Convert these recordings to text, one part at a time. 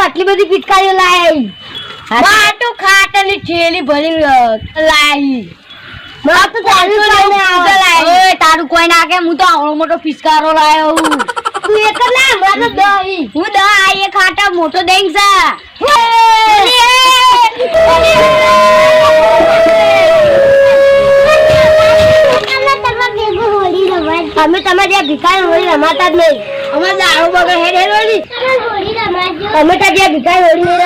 આટલી બધી પિચકારીઓ લાવી માટો ખાટલી થેલી ભરી લાવી તારું કોઈ નાખે હું તો આવડો મોટો પિચકારો લાવ્યો તું એક ના મને દઈ હું દઈ ખાટા મોટો દઈ અમે તમારે ભિખારી હોળી રમાતા જ નહીં અમારે દારૂ બગર હેડ હોળી અમે તો ત્યાં ભિખારી હોળી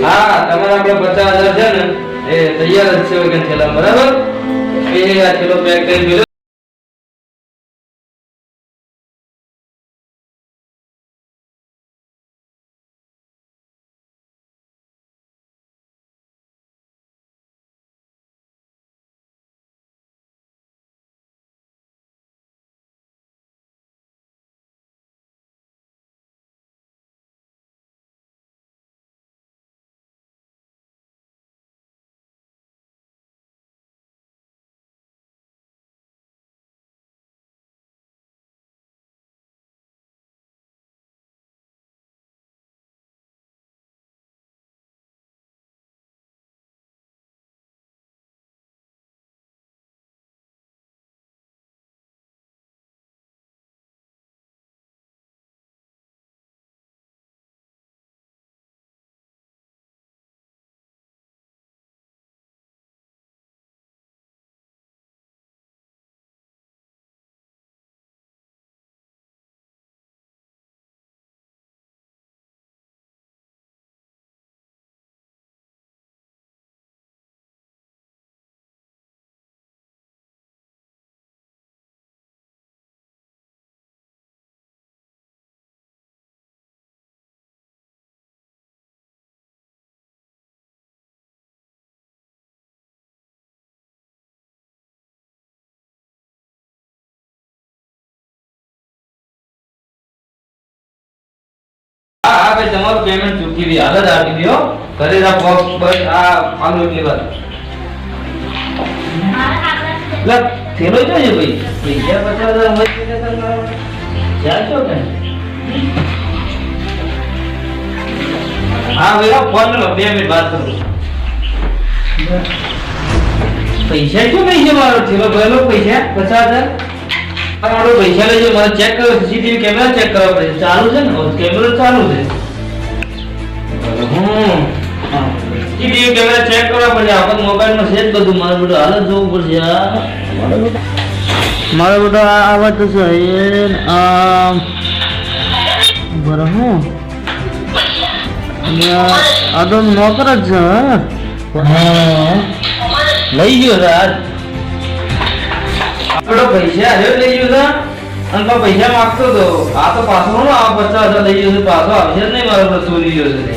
હા તમારા આપણે 50,000 છે ને એ તૈયાર જ છે કે થેલા બરાબર એ આ થેલો પેક કરી મેલો હા ભાઈ તમારું પેમેન્ટ ચૂકી દી હાલ જ આપી દો કરેલા બોક્સ બસ આ આલો એટલી વાત લે થેલો જોજે ભાઈ પૈસા 50,000 મત કે તમારો ચાલશો કે હા ભાઈ ફોન લો 2 મિનિટ વાત કરું પૈસા શું પૈસા મારો થેલો ભરેલો પૈસા 50,000 તમારો પૈસા લેજો મને ચેક કરો સીસીટીવી કેમેરા ચેક કરવા પડે ચાલુ છે ને કેમેરો ચાલુ છે સીસીટીવી કેમેરા ચેક કરવા પડે આપણ મોબાઈલ માં સેટ બધું મારે બધું હાલ જ જોવું પડશે મારે બધું આ વાત છે બરાબર હું આ તો નોકર જ છે લઈ ગયો રાત આપણો પૈસા આવ્યો લઈ ગયો છે અને પૈસા માંગતો તો આ તો પાછો નો આ 50,000 લઈ ગયો છે પાછો આવશે જ નહીં મારો ચોરી ગયો છે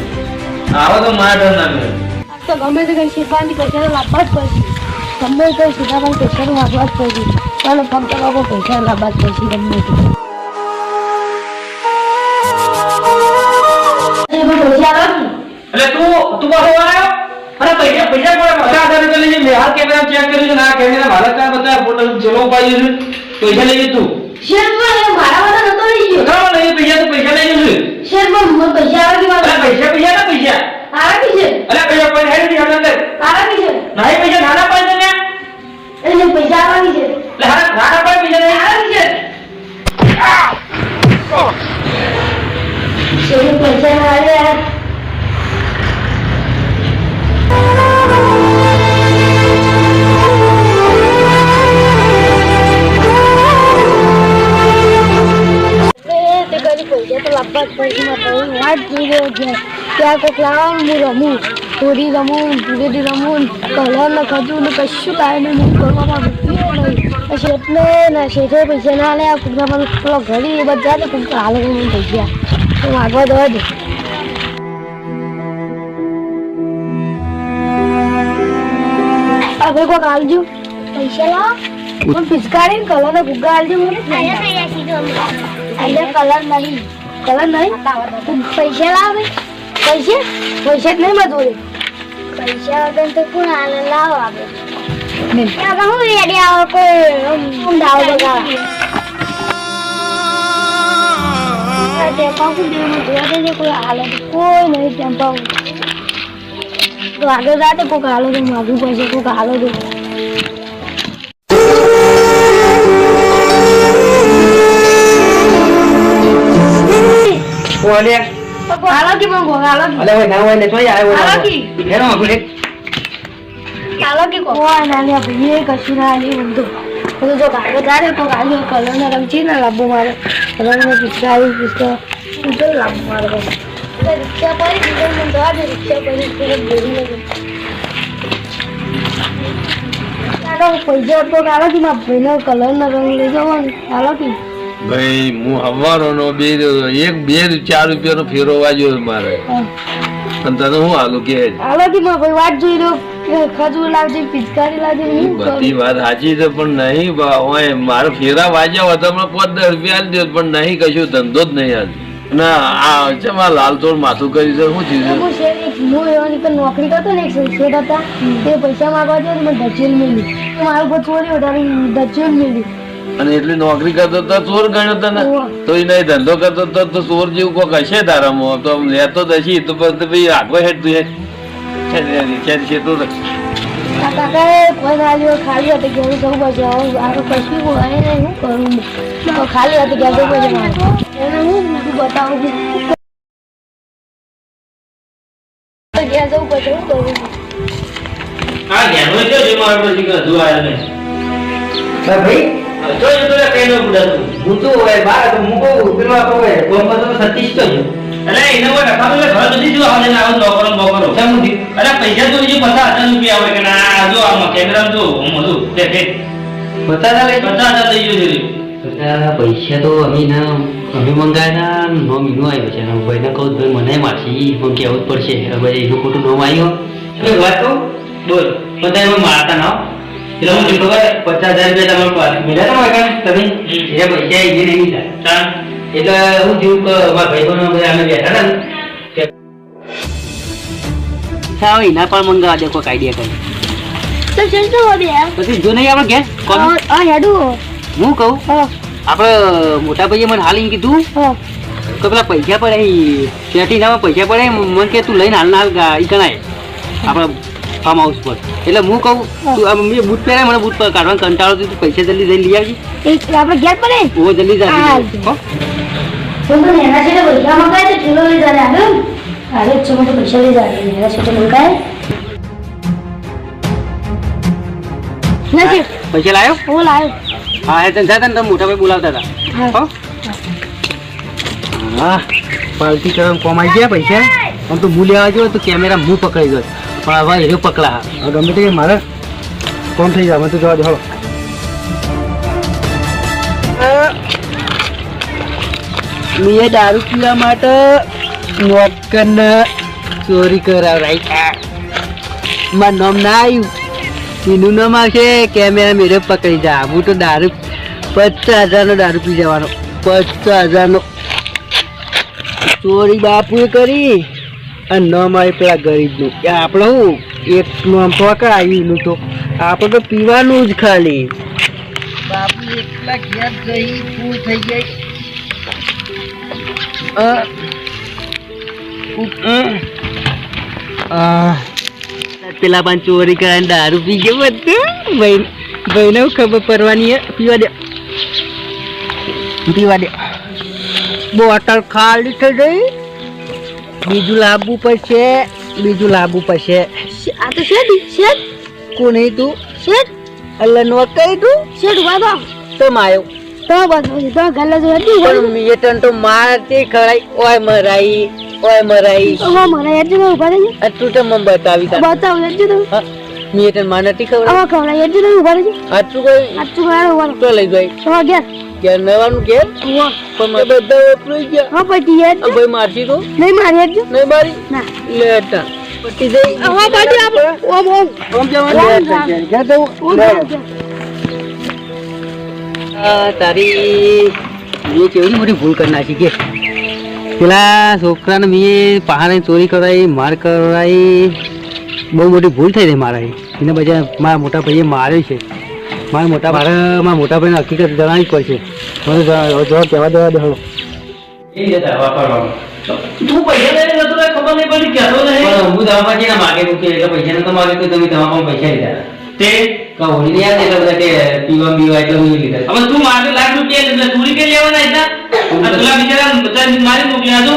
આવો તો મારા ડર ના મળે તો ગમે તે કઈ શીખવાની પૈસા તો લાવવા જ પડશે ગમે તે શીખવાની પૈસા તો લાવવા જ પડશે ચાલો ફક્ત લોકો પૈસા લાવવા જ પડશે ગમે તે એટલે તું બાબો આવ્યો અરે પૈસા પણ 50,000 રૂપિયા લઈ મે હાલ કેમેરા ચેક કર્યું છે ના કેમેરા મારા કા બધા ફોટો ચલો પાડ્યો છે પૈસા લઈ તું શેરમાં મારા વાળા નતો લઈ ગયો ના લઈ પૈસા તો પૈસા લઈ ગયો શેરમાં મને પૈસા આવે કે પૈસા આવે કે છે અરે પૈસા પણ હેડ દી અંદર આવે કે છે નહીં પૈસા નાના પાડે ને એટલે પૈસા આવે છે એટલે નાના પાડે પૈસા નહીં આવે છે શેર પૈસા આવે ત્યાં કેટલા હું રમું થોડી રમું ધીરે રમું કલર ને ખજું ને કશું કાંઈ નહીં કરવામાં પછી એટલે ને શેઠે પૈસા ના લે કુકના પણ પેલો ઘડી બધા તો કુક હાલ પૈસા તો માગવા દવા દે. હવે કોક આલજો પૈસા લાવો પણ પિચકારી કલર ને ગુગ્ગા આલજો મને કલર નહીં પૈસા લાવે પૈસા જ નહીં મજૂરી પૈસા વગર તો કોણ આલે લાવો આપણે હું રેડી આવો કોઈ દાવ બગાડ કોઈ હાલે કોઈ નહીં ટેમ્પા તો આગળ જાતે કોઈક હાલો તો માગવું પડશે કોઈક હાલો તો હાલો કે મંગો હાલો અલે ઓય ના હોય ને જોઈ આવ્યો હાલો કી હેરો આપણે હાલો કે કોઈ ના લે ભાઈ કશું ના લે બંધો તો જો કાગળ જાતે તો કાગળ કલર ના રંગ છે ને લાબો મારે રંગ ને પિચકારી તો લાબો મારે રિક્ષા પર ડીઝલ માં દવા દે રિક્ષા પર બોલી લગે પૈસા તો કાલો કે મારા ભાઈનો કલર નો રંગ લઈ જવાનો હાલો કે ભાઈ હું હવારોનો 2-4 રૂપિયાનો ફેરો વાગ્યો મારે અને તને હું હાલું કે હાલો કે મારા ભાઈ વાત જોઈ રહ્યો ખજૂર લાવજે પિચકારી લાવજે બધી વાત સાચી છે પણ નહીં ઓય મારે ફેરા વાગ્યા હતા મને 5-10 રૂપિયા આલી દે પણ નહીં કશું ધંધો જ નહીં આજ ના આ ચમા લાલતોડ માથું કરી છે શું થયું હું એવાની પર નોકરી કરતો ને એક શેઠ હતા તે પૈસા માંગવા જાય મને ધચેલ મેલી મારું પર ચોરી વધારે ધચેલ મેલી અને એટલી નોકરી કરતો તો ચોર ગણ્યો તને તો એ નહીં ધંધો કરતો તો ચોર જેવું કોક હશે તારામાં તો લેતો જ હશી તો ભાઈ આગો હેઠ તું છે તો કાકાએ કોઈ ના ખાલી હતી ઘેર જવું પડશે આગળ કશું હોય ને શું કરું તો ખાલી હતી ઘેર જવું પડશે મારે એને હું બીજું બતાવું ઘેર જવું પડશે શું કરું આ જ્ઞાન હોય તો જે મારો પછી કદુ આયા ને ભાઈ જો તો કઈ નો બુડાતું હું તો હોય બાર તો મુકો પેલો આપો હોય કોમ તો 36 તો અરે એને કોઈ રખા તો ઘર સુધી જો આવે ને આવો નોકરો બકરો સમજી અરે પૈસા તો જે 50,000 રૂપિયા આવે કે ના જો આમાં કેમેરા જો હું બધું તે 50,000 લઈ ગયો છે પૈસા તો અમે મંગાયા નો મહિનો આવ્યો છે ભાઈને કહું ભાઈ મને મારશી પણ કહેવું જ પડશે હવે એનું ખોટું નોમ આવ્યો વાત તો બોલ બધા એમાં મારતા ના એટલે હું ખબર 50,000 રૂપિયા તમારે મળ્યા હોય તમે એ પૈસા એ નહીં થાય એટલે હું થયું કે મારા ભાઈ બહેનો બધા અમે બેઠા ને સાવ એના પણ મંગાવા દે કોઈ આઈડિયા કરી તો ચલ તો હવે પછી જો નહીં આપણે ઘેર કોણ આ હેડું હું કહું હા આપણે મોટા ભાઈએ મને હાલ એમ કીધું હા કે પેલા પૈસા પડે પેટીનામાં પૈસા પડે મને કે તું લઈને હાલ ઈ કણાય આપણે ફાર્મ હાઉસ પર એટલે હું કહું તું મેં બૂટ પહેરે મને બૂટ પર કાઢવાનો કંટાળો તું પૈસા જલ્દી જઈને લઈ આવજી આપણે ઘેર પડે ઓ જલ્દી જા તો એના છે પૈસા મંગાય તો ચૂલો લઈ જાય આગળ અરે છોટો પૈસા લઈ જાય એના છે મંગાય નથી પૈસા લાવ્યો હું લાવ્યો હા એ તને તમે મોટા ભાઈ બોલાવતા હતા હા હા પાલટી કરવા કોમાઈ ગયા પૈસા આમ તો હું લેવા જો તો કેમેરા હું પકડી દો પણ હવે એ પકડા ગમે તે મારે કોણ થઈ જાય મને તો જવા દો હલો મેં દારૂ પીવા માટે નોકરને ચોરી કરાવરાઈ મારું નામ ના આવ્યું એનું નામ આવશે કેમેરા મેરે પકડી જા હું તો દારૂ 50,000 દારૂ પી જવાનો 50,000 ચોરી બાપુએ કરી અને ન મારે પેલા ગરીબનું આપણે હું એક નામ પકડાયું તો આપણે તો પીવાનું જ ખાલી બાપુ એકલા ઘેર જઈ ફૂલ થઈ જાય પેલા પણ ચોરી કરીને દારૂ પી ગયું હતું ભાઈને ખબર પડવાની પીવા દે બોટલ ખાલી થઈ ગઈ બીજું લાવવું પડશે આ તો શેઠ કોને તું શેઠ અલ્લા નો કઈ તું શેઠ વાદો તો માયો તો બસ તો ગલ્લે જો હતી પણ મિયટન તો મારતી ખરાઈ ઓય મરાઈ ઓ મને યાદ જો ઉભા રહી આ તું તો મને બતાવી તા બતાવ યાદ જો મિયટન માં નથી ખબર આવા ખવડા યાદ જો ઉભા રહી આટલું કોઈ આટલું ગાળો ઉભા તો લઈ ગઈ તો ગયા કે નવાનું કે ઉવા. પણ બધા વપરાઈ ગયા હા પટી યાર આ ભાઈ મારશી તો નહીં મારી આપજો નહીં મારી ના લેટા પટી જઈ હા પટી આપ ઓમ ઓમ ઓમ જવાનું જા દઉં તારી મેં કેવી મોટી ભૂલ કરી નાખી કે પેલા છોકરાને મેં પહાડની ચોરી કરાવી માર કરાવી બહુ મોટી ભૂલ થઈ રહી મારા એને બધા મારા મોટા ભાઈએ માર્યો છે મારા મોટા ભાઈને હકીકત જણાવવી જ પડશે મને જવાબ કહેવા દેવા દે એ જતા વાપરવાનું તું પૈસા લઈને નતો કઈ ખબર નહીં પડી કહેતો નહીં પણ હું દવામાં છે ને માગે મૂકી એટલે પૈસા નતો માગે તો તમે તમારા પણ પૈસા લીધા તે હોળી ને યાદ એટલે બધા કે પીવા બીવા એટલે હું લીધા હવે તું મારે લાખ રૂપિયા એટલે ચોરી કરી લેવાના હતા આ પેલા બિચારા બધા મારી મોકલ્યા તો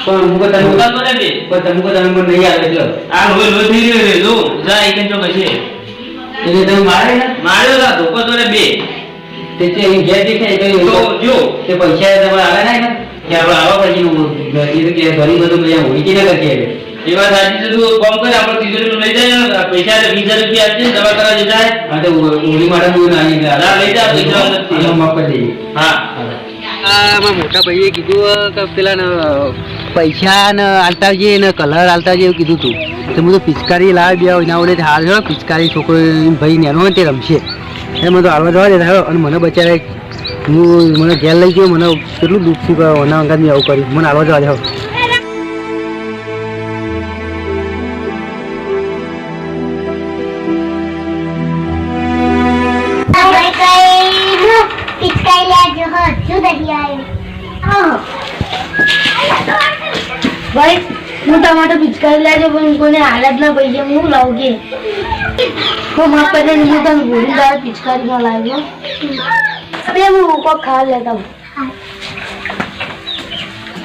પણ હું તને મોટા તો ને બે પણ તમે મને નહીં આવે એટલે આ લોહી લોહી થઈ રહ્યો રે જો જા એક જો કશે એટલે તમે મારે ને માર્યો તા ધોકો તો ને બે તે છે એ ઘેર દેખાય તો જો તે પૈસા તમારે આવે ને કે આપણે આવા પછી એ કે ઘણી બધું મેં હોળી કે ના કરતી એ વાત સાચી છે તું કામ કરે આપણે તિજોરી લઈ જાય ને પૈસા 20,000 રૂપિયા આપજે દવા કરાવવા જતા હા તો હોળી માટે હું ના આવી ના લઈ જા પૈસા નથી માફ કરી દઈએ હા મારા મોટા ભાઈએ કીધું કે પેલા પૈસા ને આલતા આવજે ને કલર આલતા આવજે એવું કીધું તું તો હું તો પિચકારી લાવી બે એના વડે હાલ જો પિચકારી છોકરો ભાઈ નેનો હોય તે રમશે એટલે મને તો હાલવા જવા દેતા અને મને બચારે મને ઘેર લઈ ગયો મને કેટલું દુઃખ થયું કે ઓના અંગાત મેં આવું કર્યું મને હાલવા જવા દેવા ભાઈ હું ટમાટર પિચકારી લાવજો પણ કોઈને હાલત ના પૈસા હું લાવું કે હું માફ કરી દે હું તને ભૂલી દાળ પિચકારી ના લાવ્યો બે હું કોક ખાવા લેતા હું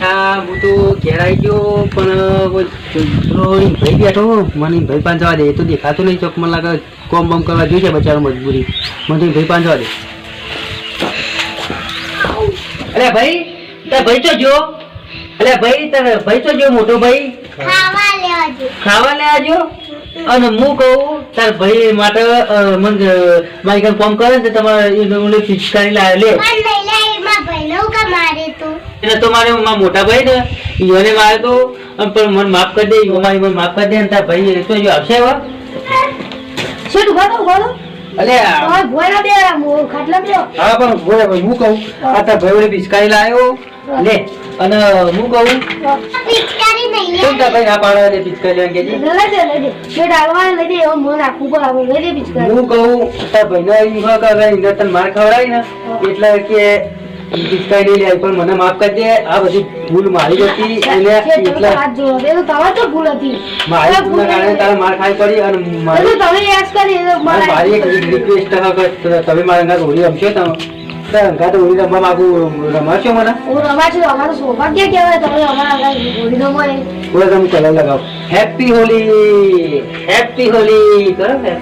હા હું તો ઘેર આવી ગયો પણ ભાઈ બેઠો મને ભાઈ પાંચ જવા દે એ તો દેખાતું નહીં ચોક મને લાગે કોમ બમ કરવા જોઈએ બચારો મજબૂરી મને તો ભાઈ પાંચ જવા દે અરે ભાઈ તાર ભાઈ તો જો અરે ભાઈ તાર ભાઈ તો જો મોટો ભાઈ ખાવા લેવા જો અને હું કહું તાર ભાઈ માટે મને મારી કામ કોમ કરે ને તમારે પિચકારી લાવે લે એટલે તો મારે મોટા ભાઈ ને ઈઓને મારે તો પણ મને માફ કરી દે ઈઓ મારી મને માફ કરી દે ને તાર ભાઈ તો જો આવશે હવે શું ઉભા અલે હા ભોયરા બે ખાટલા બે હા પણ બોલે ભાઈ હું કહું આ તાર ભાઈ ઓલે પિચકારી લાવ્યો લે અને હું કહું કેમ તાર ભાઈ ના પાડે લે પિચકારી લેવા કેજી લઈ દે જે ડાળવા લઈ દે એવું મોં નાખવું પર આવે લઈ દે પિચકારી હું કહું તાર ભાઈ ને કરે તને માર ખવડાવી ને એટલે કે પિચકારી લઈ આવી પણ મને માફ કરી દે આ બધી ભૂલ મારી હતી અને એટલે હાથ જોડો એ તો તમારી તો ભૂલ હતી મારી ભૂલના કારણે તારે માર ખાઈ પડી અને એ તો તમે યાદ કરી એ તો મારી એક રિક્વેસ્ટ તમે મારા અંગાત હોળી રમશો તમે અંગાત હોળી રમવા માંગુ રમાશો મને હું રમાડું અમારું સૌભાગ્ય કહેવાય તમે અમારા હોળી રમાય બોલો તમે કલર લગાવો હેપી હોલી કરો ને